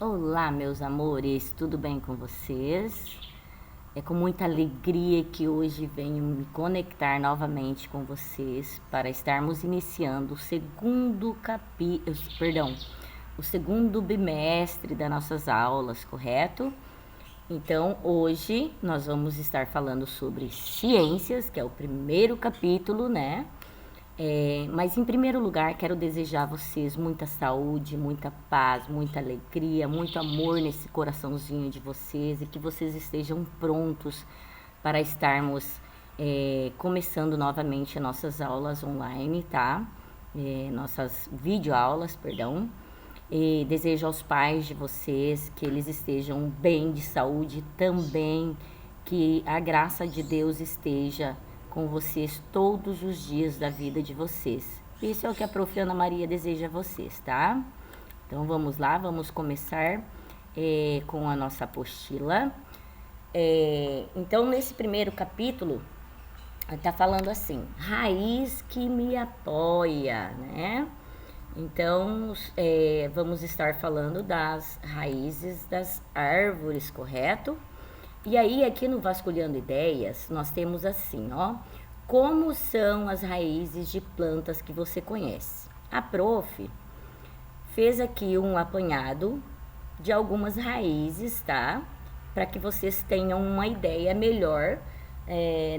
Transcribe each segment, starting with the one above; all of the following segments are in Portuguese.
Olá, meus amores, tudo bem com vocês? É com muita alegria que hoje venho me conectar novamente com vocês para estarmos iniciando o segundo bimestre das nossas aulas, correto? Então, hoje nós vamos estar falando sobre ciências, que é o primeiro capítulo, né? Mas em primeiro lugar, quero desejar a vocês muita saúde, muita paz, muita alegria, muito amor nesse coraçãozinho de vocês e que vocês estejam prontos para estarmos começando novamente nossas aulas online, tá? Nossas videoaulas, perdão. E desejo aos pais de vocês que eles estejam bem de saúde também, que a graça de Deus esteja com vocês todos os dias da vida de vocês. Isso é o que a Prof. Ana Maria deseja a vocês, tá? Então vamos lá, vamos começar com a nossa apostila. Então nesse primeiro capítulo, tá falando assim, raiz que me apoia, né? Então, vamos estar falando das raízes das árvores, correto? E aí, aqui no Vasculhando Ideias, nós temos assim, ó, como são as raízes de plantas que você conhece? A prof fez aqui um apanhado de algumas raízes, tá? Para que vocês tenham uma ideia melhor,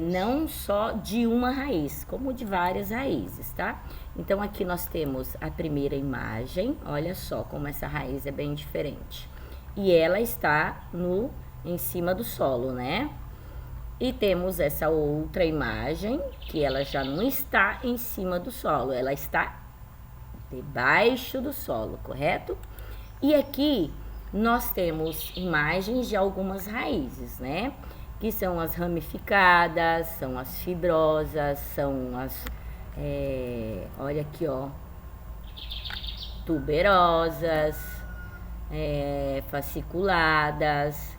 não só de uma raiz, como de várias raízes, tá? Então, aqui nós temos a primeira imagem, olha só como essa raiz é bem diferente. E ela está em cima do solo, né? E temos essa outra imagem, que ela já não está em cima do solo, ela está debaixo do solo, correto? E aqui nós temos imagens de algumas raízes, né? Que são as ramificadas, são as fibrosas, são as, olha aqui, ó, tuberosas, fasciculadas,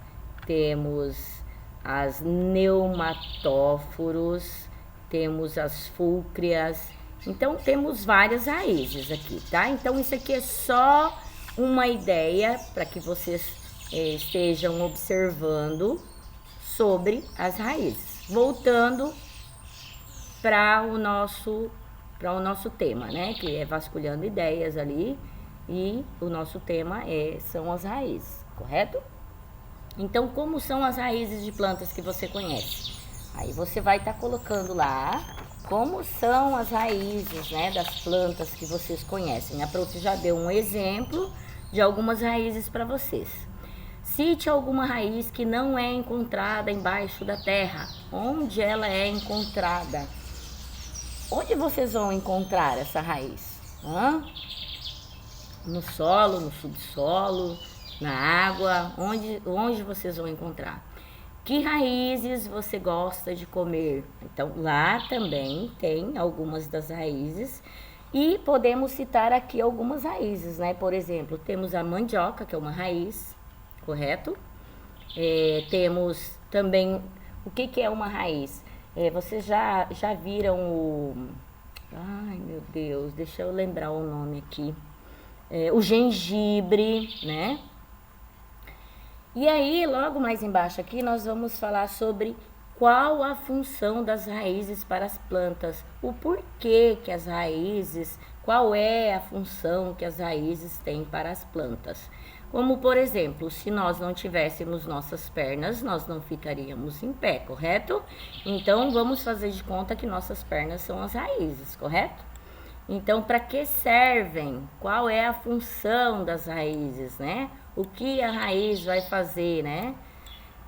temos as pneumatóforos, temos as fúlcreas, então temos várias raízes aqui, tá? Então isso aqui é só uma ideia para que vocês estejam observando sobre as raízes. Voltando para o nosso tema, né? Que é vasculhando ideias ali, e o nosso tema são as raízes, correto? Então, como são as raízes de plantas que você conhece? Aí você vai estar colocando lá como são as raízes, né, das plantas que vocês conhecem. A prof já deu um exemplo de algumas raízes para vocês. Cite alguma raiz que não é encontrada embaixo da terra. Onde ela é encontrada? Onde vocês vão encontrar essa raiz? No solo, no subsolo, na água? Onde vocês vão encontrar? Que raízes você gosta de comer? Então, lá também tem algumas das raízes. E podemos citar aqui algumas raízes, né? Por exemplo, temos a mandioca, que é uma raiz, correto? Temos também, o que é uma raiz? Vocês já viram ai meu Deus, deixa eu lembrar o nome aqui. O gengibre, né? E aí, logo mais embaixo aqui, nós vamos falar sobre qual a função das raízes para as plantas, o porquê que as raízes, qual é a função que as raízes têm para as plantas. Como, por exemplo, se nós não tivéssemos nossas pernas, nós não ficaríamos em pé, correto? Então, vamos fazer de conta que nossas pernas são as raízes, correto? Então, para que servem? Qual é a função das raízes, né? O que a raiz vai fazer, né?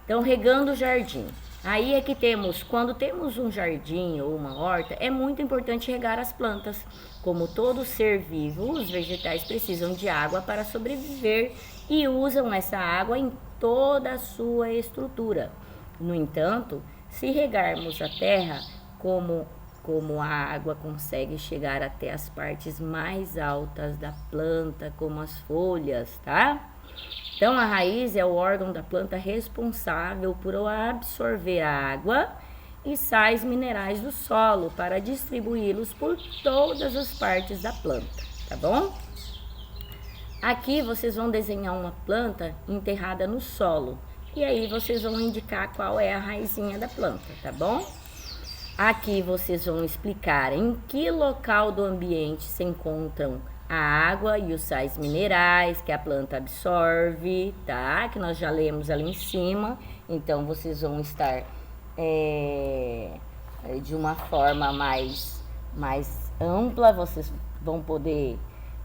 Então, regando o jardim. Aí é que temos, quando temos um jardim ou uma horta, é muito importante regar as plantas. Como todo ser vivo, os vegetais precisam de água para sobreviver e usam essa água em toda a sua estrutura. No entanto, se regarmos a terra, como a água consegue chegar até as partes mais altas da planta, como as folhas, tá? Então, a raiz é o órgão da planta responsável por absorver a água e sais minerais do solo para distribuí-los por todas as partes da planta, tá bom? Aqui vocês vão desenhar uma planta enterrada no solo. E aí vocês vão indicar qual é a raizinha da planta, tá bom? Aqui vocês vão explicar em que local do ambiente se encontram a água e os sais minerais que a planta absorve, tá? Que nós já lemos ali em cima. Então, vocês vão estar de uma forma mais ampla. Vocês vão poder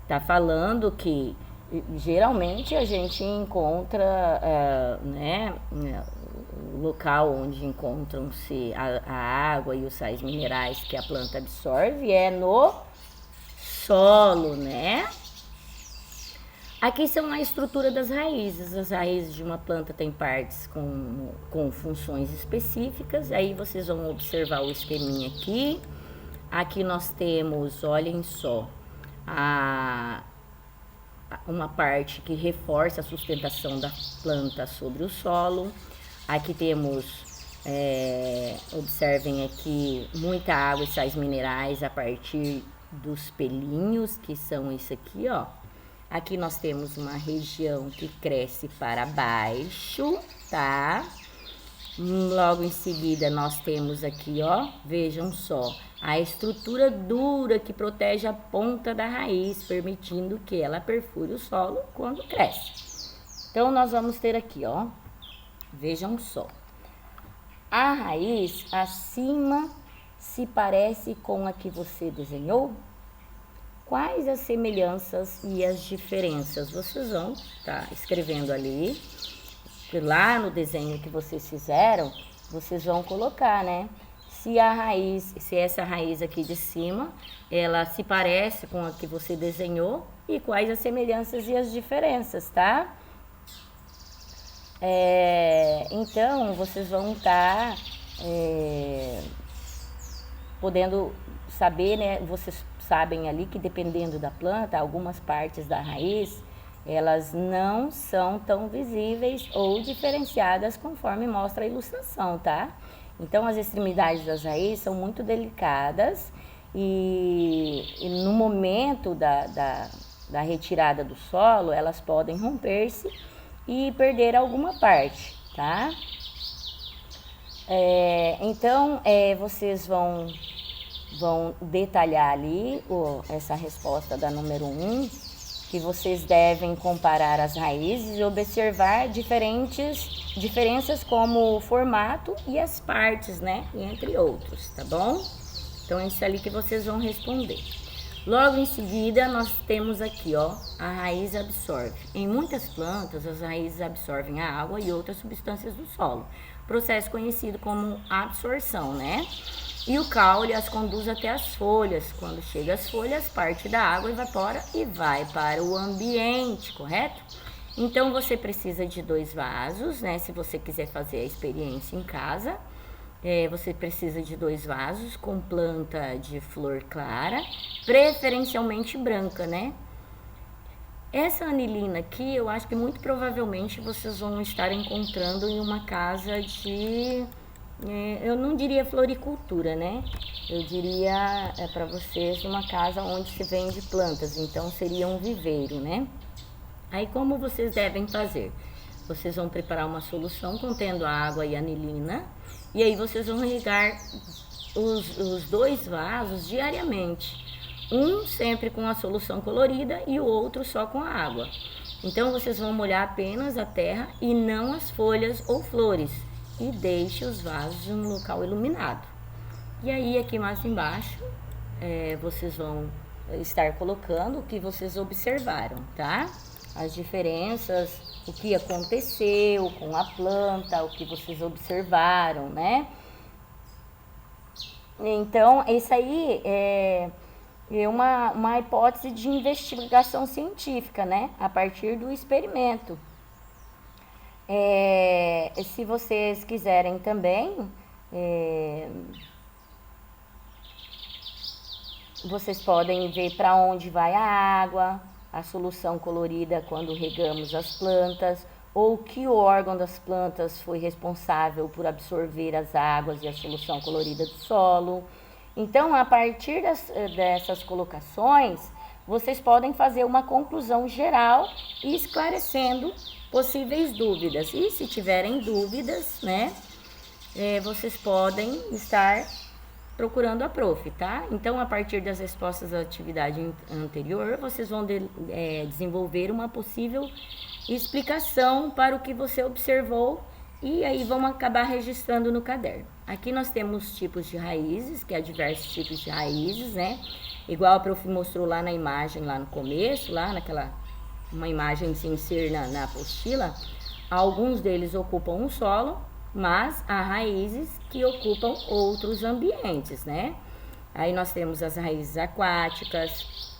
estar falando que geralmente a gente encontra, né, o local onde encontram-se a água e os sais minerais que a planta absorve é no solo, né? Aqui são a estrutura das raízes. As raízes de uma planta têm partes com funções específicas. Aí vocês vão observar o esqueminha aqui. Aqui nós temos, olhem só, uma parte que reforça a sustentação da planta sobre o solo. Aqui temos, observem aqui, muita água e sais minerais a partir dos pelinhos, que são isso aqui, ó. Aqui nós temos uma região que cresce para baixo, tá? Logo em seguida nós temos aqui, ó, vejam só, a estrutura dura que protege a ponta da raiz, permitindo que ela perfure o solo quando cresce. Então nós vamos ter aqui, ó, vejam só, a raiz acima se parece com a que você desenhou? Quais as semelhanças e as diferenças? Vocês vão estar escrevendo ali, lá no desenho que vocês fizeram, vocês vão colocar, né? Se essa raiz aqui de cima, ela se parece com a que você desenhou e quais as semelhanças e as diferenças, tá? Então, vocês vão estar podendo saber, né? Vocês sabem ali que dependendo da planta, algumas partes da raiz, elas não são tão visíveis ou diferenciadas conforme mostra a ilustração, tá? Então, as extremidades das raízes são muito delicadas e no momento da retirada do solo, elas podem romper-se e perder alguma parte, tá? Então, vocês vão detalhar ali essa resposta da número 1, que vocês devem comparar as raízes e observar diferenças como o formato e as partes, né? Entre outros, tá bom? Então, é isso ali que vocês vão responder. Logo em seguida, nós temos aqui, ó, a raiz absorve. Em muitas plantas, as raízes absorvem a água e outras substâncias do solo. Processo conhecido como absorção, né? E o caule as conduz até as folhas. Quando chega às folhas, parte da água evapora e vai para o ambiente, correto? Então, você precisa de 2 vasos, né? Se você quiser fazer a experiência em casa, você precisa de 2 vasos com planta de flor clara, preferencialmente branca, né? Essa anilina aqui, eu acho que muito provavelmente vocês vão estar encontrando em uma casa de... eu não diria floricultura, né? Eu diria para vocês uma casa onde se vende plantas, então seria um viveiro, né? Aí como vocês devem fazer? Vocês vão preparar uma solução contendo a água e a anilina, e aí vocês vão regar os 2 vasos diariamente. Um sempre com a solução colorida e o outro só com a água. Então vocês vão molhar apenas a terra e não as folhas ou flores. E deixe os vasos em um local iluminado. E aí aqui mais embaixo, vocês vão estar colocando o que vocês observaram, tá? As diferenças, o que aconteceu com a planta, o que vocês observaram, né? Então, isso aí é uma hipótese de investigação científica, né? A partir do experimento. Se vocês quiserem também, vocês podem ver para onde vai a água, a solução colorida quando regamos as plantas, ou que órgão das plantas foi responsável por absorver as águas e a solução colorida do solo. Então, a partir dessas colocações, vocês podem fazer uma conclusão geral e esclarecendo possíveis dúvidas. E se tiverem dúvidas, né, vocês podem estar procurando a prof, tá? Então, a partir das respostas da atividade anterior, vocês vão desenvolver uma possível explicação para o que você observou e aí vão acabar registrando no caderno. Aqui nós temos tipos de raízes, que há diversos tipos de raízes, né? Igual a prof mostrou lá na imagem, lá no começo, lá naquela, uma imagem sem ser na apostila, alguns deles ocupam um solo, mas há raízes que ocupam outros ambientes, né? Aí nós temos as raízes aquáticas,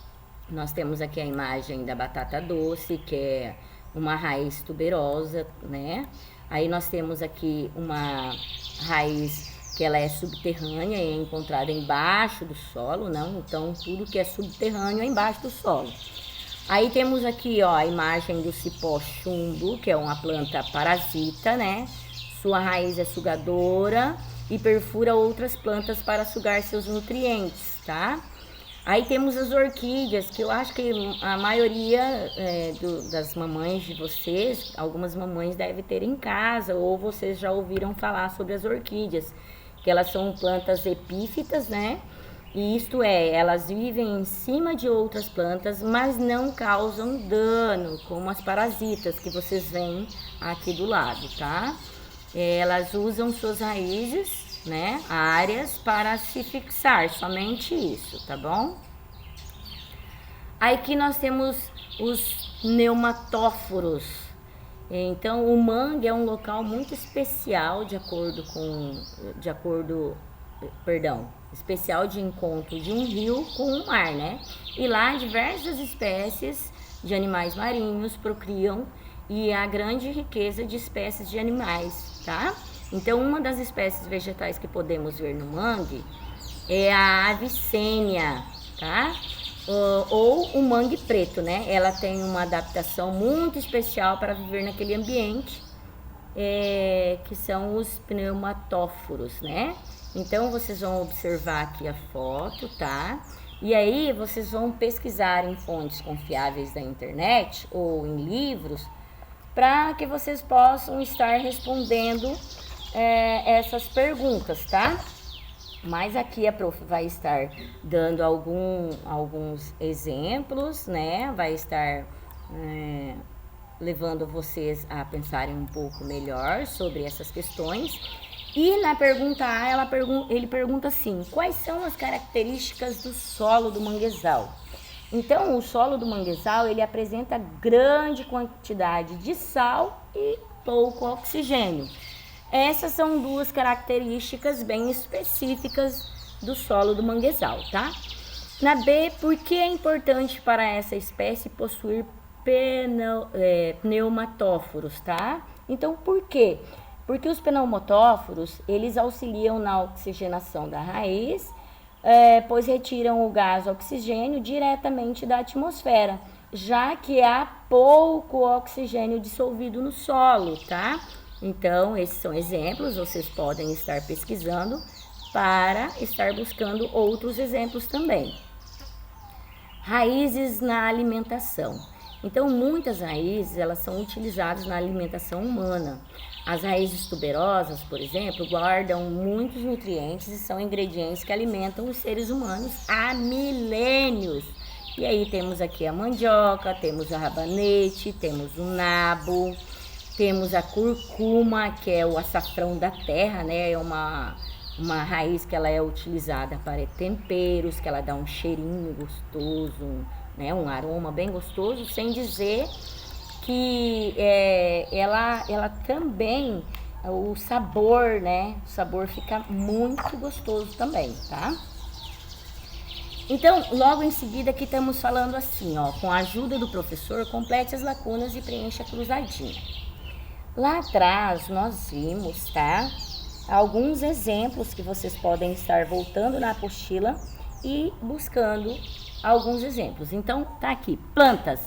nós temos aqui a imagem da batata doce, que é uma raiz tuberosa, né? Aí nós temos aqui uma raiz que ela é subterrânea e é encontrada embaixo do solo, não? Então, tudo que é subterrâneo é embaixo do solo. Aí temos aqui, ó, a imagem do cipó chumbo, que é uma planta parasita, né? Sua raiz é sugadora e perfura outras plantas para sugar seus nutrientes, tá? Aí temos as orquídeas, que eu acho que a maioria das mamães de vocês, algumas mamães devem ter em casa, ou vocês já ouviram falar sobre as orquídeas, que elas são plantas epífitas, né? E isto é, elas vivem em cima de outras plantas, mas não causam dano, como as parasitas que vocês veem aqui do lado, tá? Elas usam suas raízes, né, áreas para se fixar, somente isso, tá bom? Aí aqui nós temos os pneumatóforos. Então, o mangue é um local muito especial especial de encontro de um rio com um mar, né? E lá diversas espécies de animais marinhos procriam e há grande riqueza de espécies de animais, tá? Então, uma das espécies vegetais que podemos ver no mangue é a avicênia, tá? Ou o mangue preto, né? Ela tem uma adaptação muito especial para viver naquele ambiente, que são os pneumatóforos, né? Então, vocês vão observar aqui a foto, tá? E aí, vocês vão pesquisar em fontes confiáveis da internet ou em livros para que vocês possam estar respondendo essas perguntas, tá? Mas aqui a prof vai estar dando alguns exemplos, né? Vai estar levando vocês a pensarem um pouco melhor sobre essas questões. E na pergunta A, ele pergunta assim: quais são as características do solo do manguezal? Então, o solo do manguezal, ele apresenta grande quantidade de sal e pouco oxigênio. Essas são duas características bem específicas do solo do manguezal, tá? Na B, por que é importante para essa espécie possuir pneumatóforos, tá? Então, por quê? Porque os pneumatóforos, eles auxiliam na oxigenação da raiz, pois retiram o gás oxigênio diretamente da atmosfera, já que há pouco oxigênio dissolvido no solo, tá? Então, esses são exemplos, vocês podem estar pesquisando para estar buscando outros exemplos também. Raízes na alimentação. Então, muitas raízes, elas são utilizadas na alimentação humana. As raízes tuberosas, por exemplo, guardam muitos nutrientes e são ingredientes que alimentam os seres humanos há milênios. E aí temos aqui a mandioca, temos a rabanete, temos o nabo, temos a curcuma, que é o açafrão da terra, né? É uma raiz que ela é utilizada para temperos, que ela dá um cheirinho gostoso, né? Um aroma bem gostoso, sem dizer que ela também, o sabor, né? O sabor fica muito gostoso também, tá? Então, logo em seguida aqui estamos falando assim, ó, com a ajuda do professor, complete as lacunas e preencha a cruzadinha. Lá atrás nós vimos, tá? Alguns exemplos que vocês podem estar voltando na apostila e buscando alguns exemplos. Então, tá aqui, plantas.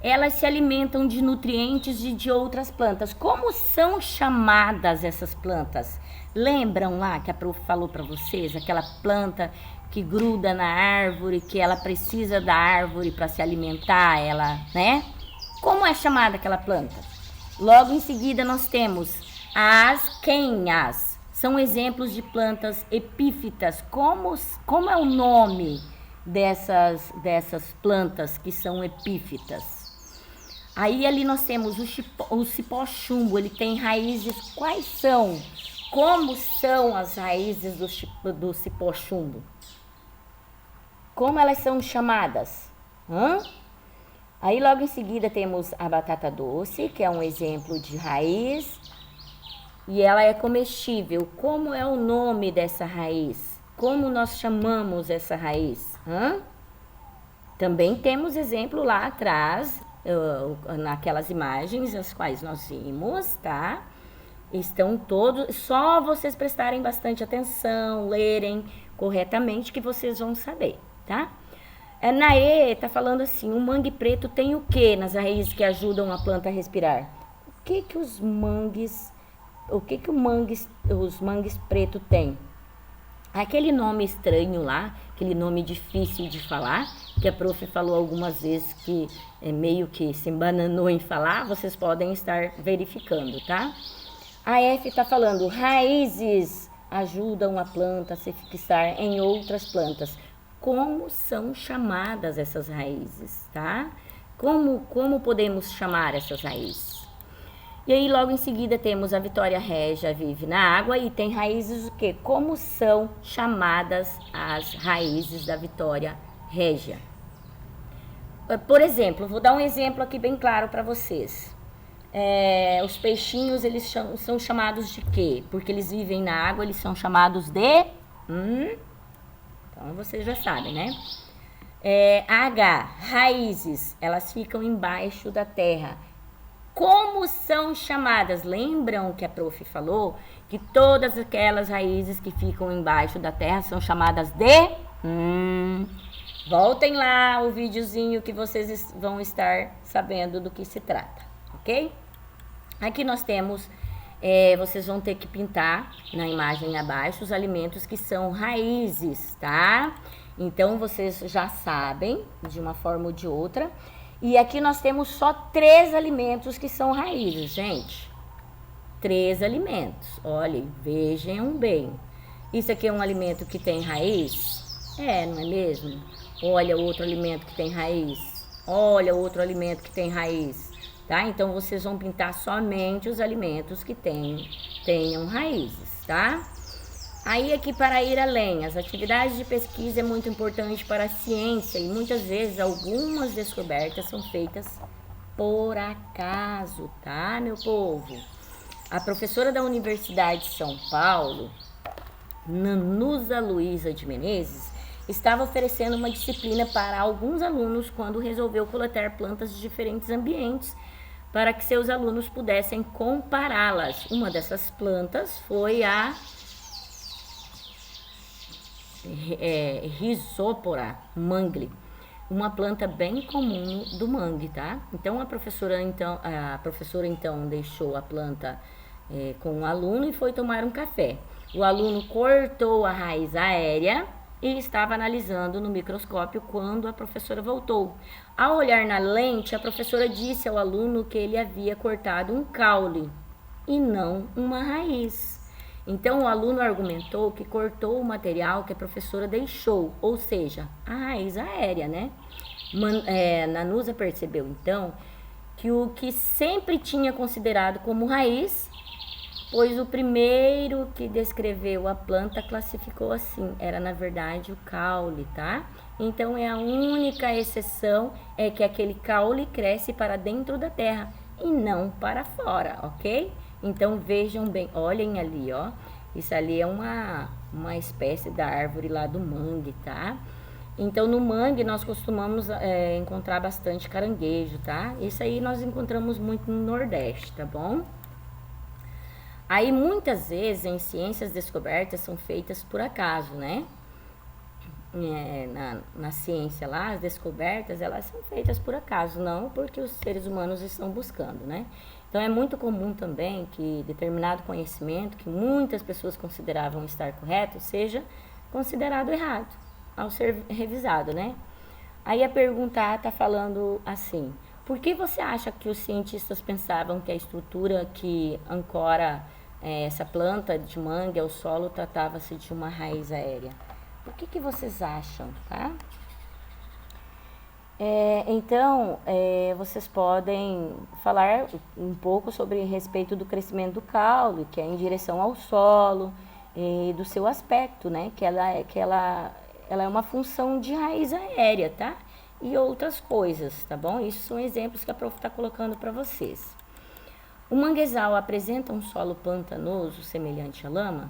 elas se alimentam de nutrientes e de outras plantas. Como são chamadas essas plantas? Lembram lá que a prof falou para vocês, aquela planta que gruda na árvore, que ela precisa da árvore para se alimentar, ela, né? Como é chamada aquela planta? Logo em seguida nós temos as quenhas. São exemplos de plantas epífitas. Como é o nome dessas plantas que são epífitas? Aí ali nós temos o cipó-chumbo, ele tem raízes. Quais são? Como são as raízes do cipó-chumbo? Como elas são chamadas? Aí logo em seguida temos a batata doce, que é um exemplo de raiz. E ela é comestível. Como é o nome dessa raiz? Como nós chamamos essa raiz? Também temos exemplo lá atrás, naquelas imagens as quais nós vimos, tá? Estão todos, só vocês prestarem bastante atenção, lerem corretamente que vocês vão saber, tá? A Naê tá falando assim, o mangue preto tem o que nas raízes que ajudam a planta a respirar? Os mangues preto tem? Aquele nome estranho lá, aquele nome difícil de falar, que a prof falou algumas vezes que meio que se embananou em falar, vocês podem estar verificando, tá? A F está falando, raízes ajudam a planta a se fixar em outras plantas. Como são chamadas essas raízes, tá? Como podemos chamar essas raízes? E aí, logo em seguida, temos a Vitória Régia vive na água e tem raízes o quê? Como são chamadas as raízes da Vitória Régia? Por exemplo, vou dar um exemplo aqui bem claro para vocês. Os peixinhos, eles são chamados de quê? Porque eles vivem na água, eles são chamados de... Então, vocês já sabem, né? H, raízes, elas ficam embaixo da terra. Como são chamadas? Lembram que a prof falou que todas aquelas raízes que ficam embaixo da terra são chamadas de... Voltem lá o videozinho que vocês vão estar sabendo do que se trata, ok? Aqui nós temos, vocês vão ter que pintar na imagem abaixo os alimentos que são raízes, tá? Então, vocês já sabem, de uma forma ou de outra. E aqui nós temos só 3 alimentos que são raízes, gente. 3 alimentos. Olhem, vejam bem. Isso aqui é um alimento que tem raiz? Não é mesmo? Olha outro alimento que tem raiz. Olha outro alimento que tem raiz. Tá? Então, vocês vão pintar somente os alimentos que tenham raízes, tá? Aí, aqui para ir além, as atividades de pesquisa é muito importante para a ciência e muitas vezes algumas descobertas são feitas por acaso, tá, meu povo? A professora da Universidade de São Paulo, Nanusa Luiza de Menezes, estava oferecendo uma disciplina para alguns alunos quando resolveu coletar plantas de diferentes ambientes para que seus alunos pudessem compará-las. Uma dessas plantas foi a Rhizopora mangli, uma planta bem comum do mangue, tá? Então a professora então deixou a planta com o aluno e foi tomar um café. O aluno cortou a raiz aérea e estava analisando no microscópio quando a professora voltou. Ao olhar na lente, a professora disse ao aluno que ele havia cortado um caule e não uma raiz. Então, o aluno argumentou que cortou o material que a professora deixou, ou seja, a raiz aérea, né? Nanusa percebeu, então, que o que sempre tinha considerado como raiz, pois o primeiro que descreveu a planta classificou assim, era na verdade o caule, tá? Então, a única exceção é que aquele caule cresce para dentro da terra e não para fora, ok? Então, vejam bem, olhem ali, ó. Isso ali é uma espécie da árvore lá do mangue, tá? Então, no mangue, nós costumamos encontrar bastante caranguejo, tá? Isso aí nós encontramos muito no Nordeste, tá bom? Aí, muitas vezes, em ciências descobertas são feitas por acaso, né? na ciência lá, as descobertas, elas são feitas por acaso, não porque os seres humanos estão buscando, né? Então é muito comum também que determinado conhecimento que muitas pessoas consideravam estar correto seja considerado errado ao ser revisado, né? Aí a pergunta A está falando assim: por que você acha que os cientistas pensavam que a estrutura que ancora essa planta de manga ao solo tratava-se de uma raiz aérea? O que vocês acham, tá? Então, vocês podem falar um pouco sobre respeito do crescimento do caule, que é em direção ao solo, e do seu aspecto, né? Que ela é uma função de raiz aérea, tá? E outras coisas, tá bom? Isso são exemplos que a prof está colocando para vocês. O manguezal apresenta um solo pantanoso semelhante à lama?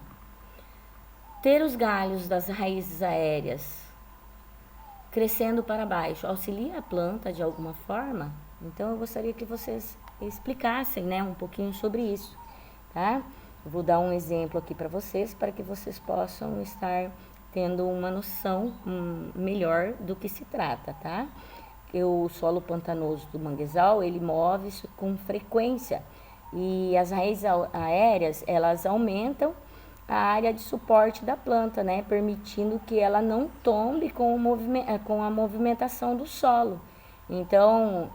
Ter os galhos das raízes aéreas crescendo para baixo auxilia a planta de alguma forma? Então eu gostaria que vocês explicassem, né, um pouquinho sobre isso, tá? Eu vou dar um exemplo aqui para vocês para que vocês possam estar tendo uma noção melhor do que se trata, tá? Porque o solo pantanoso do manguezal, ele move-se com frequência e as raízes aéreas, elas aumentam a área de suporte da planta, né, permitindo que ela não tombe com a movimentação do solo. Então,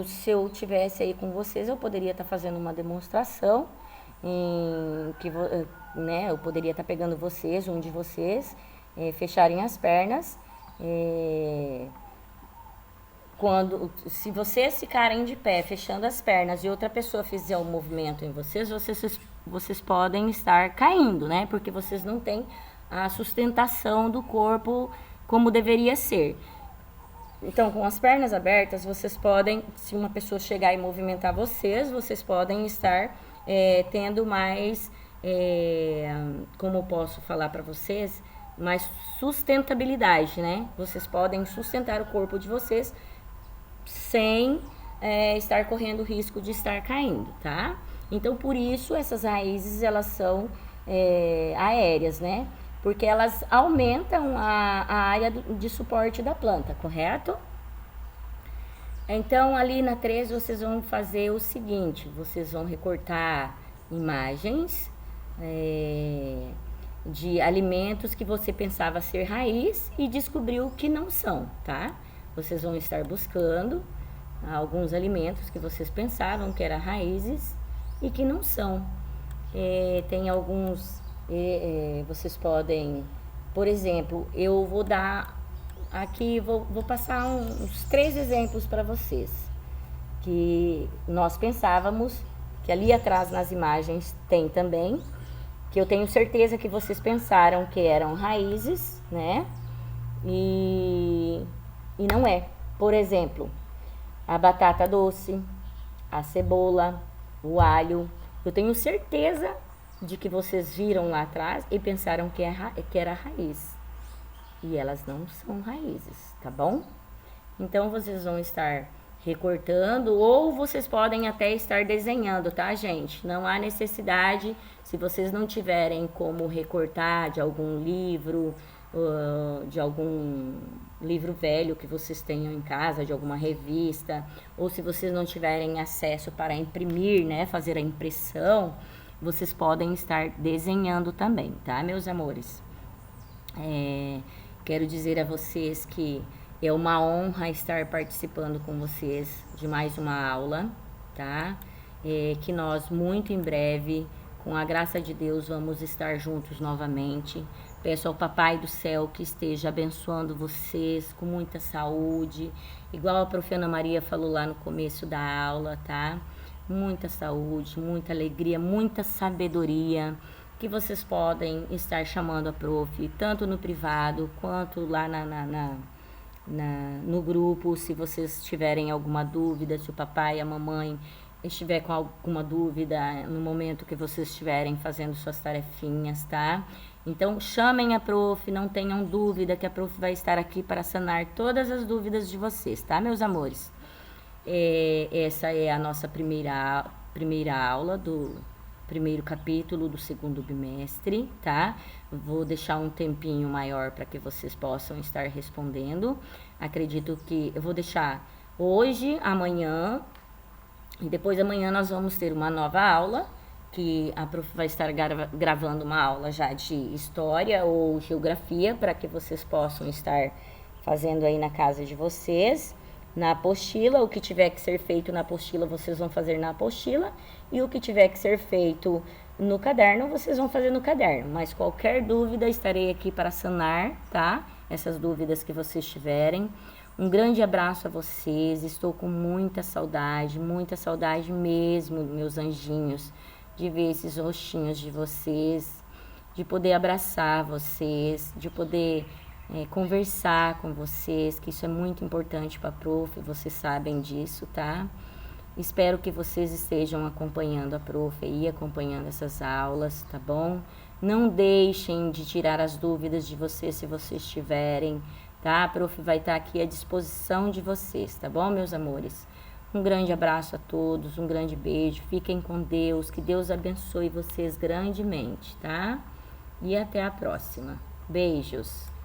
se eu tivesse aí com vocês, eu poderia estar fazendo uma demonstração em que, né, eu poderia estar pegando vocês, um de vocês, fecharem as pernas. Se vocês ficarem de pé, fechando as pernas, e outra pessoa fizer um movimento em vocês podem estar caindo, né? Porque vocês não têm a sustentação do corpo como deveria ser. Então, com as pernas abertas, vocês podem, se uma pessoa chegar e movimentar vocês podem estar tendo mais, como eu posso falar para vocês, mais sustentabilidade, né? Vocês podem sustentar o corpo de vocês sem estar correndo o risco de estar caindo, tá? Então, por isso, essas raízes, elas são aéreas, né? Porque elas aumentam a área de suporte da planta, correto? Então, ali na 3, vocês vão fazer o seguinte, vocês vão recortar imagens de alimentos que você pensava ser raiz e descobriu que não são, tá? Vocês vão estar buscando alguns alimentos que vocês pensavam que eram raízes e que não são. Tem alguns, vocês podem, por exemplo, eu vou dar aqui, vou passar uns 3 exemplos para vocês, que nós pensávamos, que ali atrás nas imagens tem também, que eu tenho certeza que vocês pensaram que eram raízes, né? E não é. Por exemplo, a batata doce, a cebola, o alho. Eu tenho certeza de que vocês viram lá atrás e pensaram que era raiz. E elas não são raízes, tá bom? Então, vocês vão estar recortando ou vocês podem até estar desenhando, tá, gente? Não há necessidade, se vocês não tiverem como recortar de algum livro, de algum livro velho que vocês tenham em casa, de alguma revista, ou se vocês não tiverem acesso para imprimir, né, fazer a impressão, vocês podem estar desenhando também, tá, meus amores? Quero dizer a vocês que é uma honra estar participando com vocês de mais uma aula, tá? Que nós muito em breve, com a graça de Deus, vamos estar juntos novamente. Peço ao Papai do Céu que esteja abençoando vocês com muita saúde, igual a prof. Ana Maria falou lá no começo da aula, tá? Muita saúde, muita alegria, muita sabedoria, que vocês podem estar chamando a prof, tanto no privado, quanto lá no grupo, se vocês tiverem alguma dúvida, se o papai e a mamãe estiver com alguma dúvida no momento que vocês estiverem fazendo suas tarefinhas, tá? Então, chamem a prof, não tenham dúvida que a prof vai estar aqui para sanar todas as dúvidas de vocês, tá, meus amores? Essa é a nossa primeira aula primeiro capítulo do segundo bimestre, tá? Vou deixar um tempinho maior para que vocês possam estar respondendo. Acredito que eu vou deixar hoje, amanhã, e depois amanhã nós vamos ter uma nova aula, que a prof vai estar gravando uma aula já de história ou geografia, para que vocês possam estar fazendo aí na casa de vocês. Na apostila, o que tiver que ser feito na apostila, vocês vão fazer na apostila. E o que tiver que ser feito no caderno, vocês vão fazer no caderno. Mas qualquer dúvida, estarei aqui para sanar, tá? Essas dúvidas que vocês tiverem. Um grande abraço a vocês. Estou com muita saudade mesmo, meus anjinhos, de ver esses rostinhos de vocês, de poder abraçar vocês, de poder conversar com vocês, que isso é muito importante para a prof, vocês sabem disso, tá? Espero que vocês estejam acompanhando a prof e acompanhando essas aulas, tá bom? Não deixem de tirar as dúvidas de vocês se vocês tiverem, tá? A prof vai estar aqui à disposição de vocês, tá bom, meus amores? Um grande abraço a todos, um grande beijo, fiquem com Deus, que Deus abençoe vocês grandemente, tá? E até a próxima. Beijos!